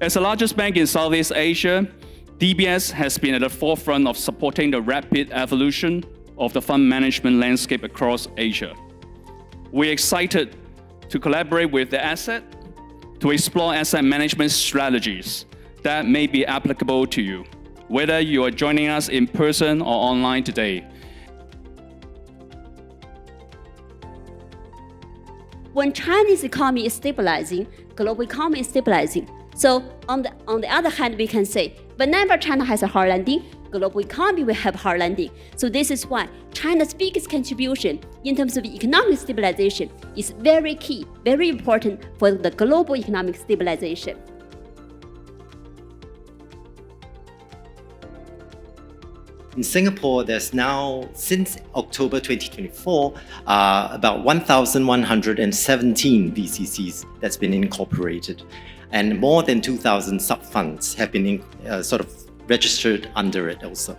As the largest bank in Southeast Asia, DBS has been at the forefront of supporting the rapid evolution of the fund management landscape across Asia. We're excited to collaborate with the asset to explore asset management strategies that may be applicable to you, whether you are joining us in person or online today. When Chinese economy is stabilizing, global economy is stabilizing. So on the other hand, we can say, whenever China has a hard landing, global economy will have hard landing. So this is why China's biggest contribution in terms of economic stabilization is very key, very important for the global economic stabilization. In Singapore, there's now, since October 2024, about 1,117 VCCs that's been incorporated. And more than 2,000 sub-funds have been sort of registered under it also.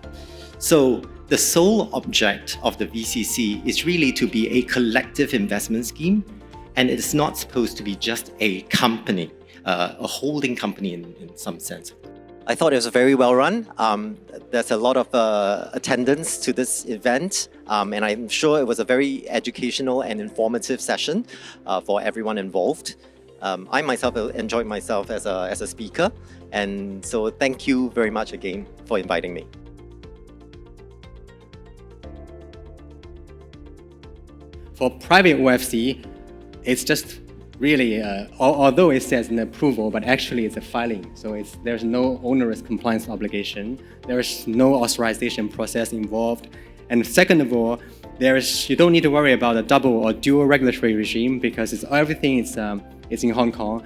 So the sole object of the VCC is really to be a collective investment scheme, and it's not supposed to be just a company, a holding company in some sense. I thought it was very well run. There's a lot of attendance to this event, and I'm sure it was a very educational and informative session for everyone involved. I myself enjoyed myself as a speaker, and so thank you very much again for inviting me. For private OFC, it's just really, although it says an approval, but actually it's a filing. So there's no onerous compliance obligation. There's no authorization process involved. And second of all, you don't need to worry about a double or dual regulatory regime because everything is in Hong Kong.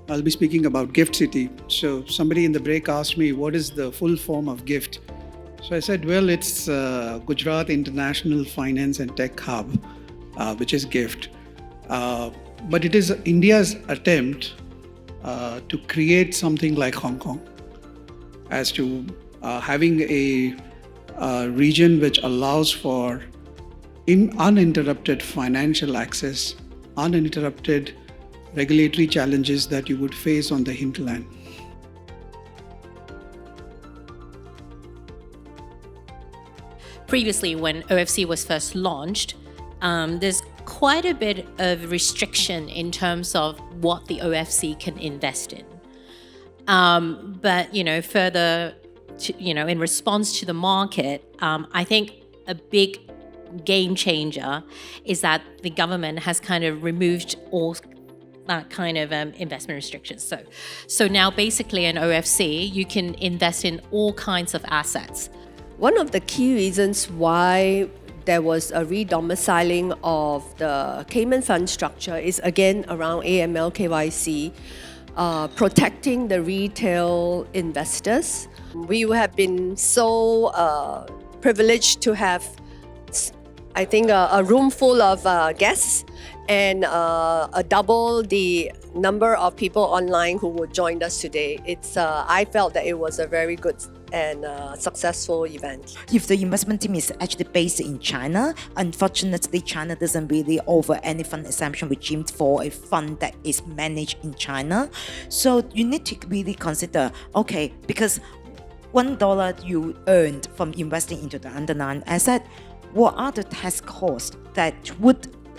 I'll be speaking about GIFT City. So somebody in the break asked me, what is the full form of GIFT? So I said, well, it's Gujarat International Finance and Tech Hub, which is GIFT. But it is India's attempt to create something like Hong Kong, as to having a region which allows for uninterrupted financial access, uninterrupted regulatory challenges that you would face on the hinterland. Previously, when OFC was first launched, there's quite a bit of restriction in terms of what the OFC can invest in. But further, in response to the market, I think a big game changer is that the government has kind of removed all that kind of investment restrictions. So now basically in OFC, you can invest in all kinds of assets. One of the key reasons why there was a redomiciling of the Cayman fund structure is again around AML KYC, protecting the retail investors. We have been so privileged to have, I think, a room full of guests and double the number of people online who would join us today. I felt that it was a very good and successful event. If the investment team is actually based in China, unfortunately, China doesn't really offer any fund exemption regime for a fund that is managed in China. So you need to really consider, okay, because $1 you earned from investing into the underlying asset, what are the tax costs that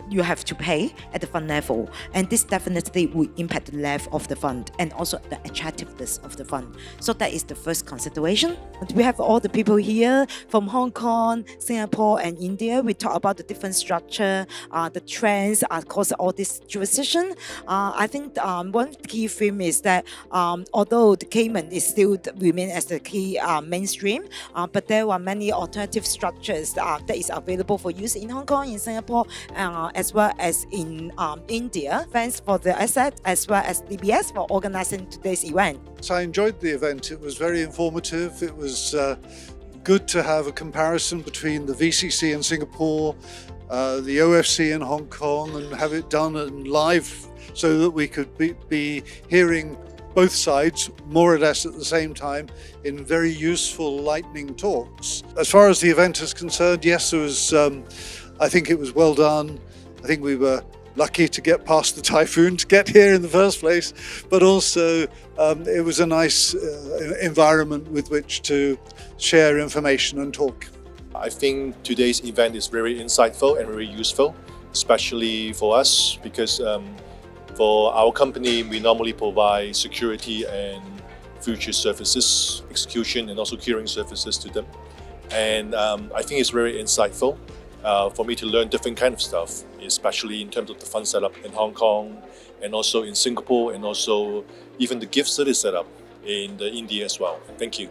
you have to pay at the fund level, and this definitely will impact the level of the fund and also the attractiveness of the fund. So that is the first consideration. We have all the people here from Hong Kong, Singapore, and India. We talk about the different structure, the trends across all this jurisdiction. I think one key theme is that although the Cayman is still remain as the key mainstream, but there are many alternative structures that is available for use in Hong Kong, in Singapore, as well as in India. Thanks for the asset as well as DBS for organizing today's event. So I enjoyed the event. It was very informative. It was good to have a comparison between the VCC in Singapore, the OFC in Hong Kong, and have it done in live so that we could be hearing both sides more or less at the same time in very useful lightning talks. As far as the event is concerned, yes, there was, I think it was well done. I think we were lucky to get past the typhoon to get here in the first place, but also it was a nice environment with which to share information and talk. I think today's event is very insightful and very useful, especially for us because for our company, we normally provide security and future services, execution and also clearing services to them. And I think it's very insightful for me to learn different kind of stuff, especially in terms of the fund setup in Hong Kong and also in Singapore and also even the gift service setup in India as well. Thank you.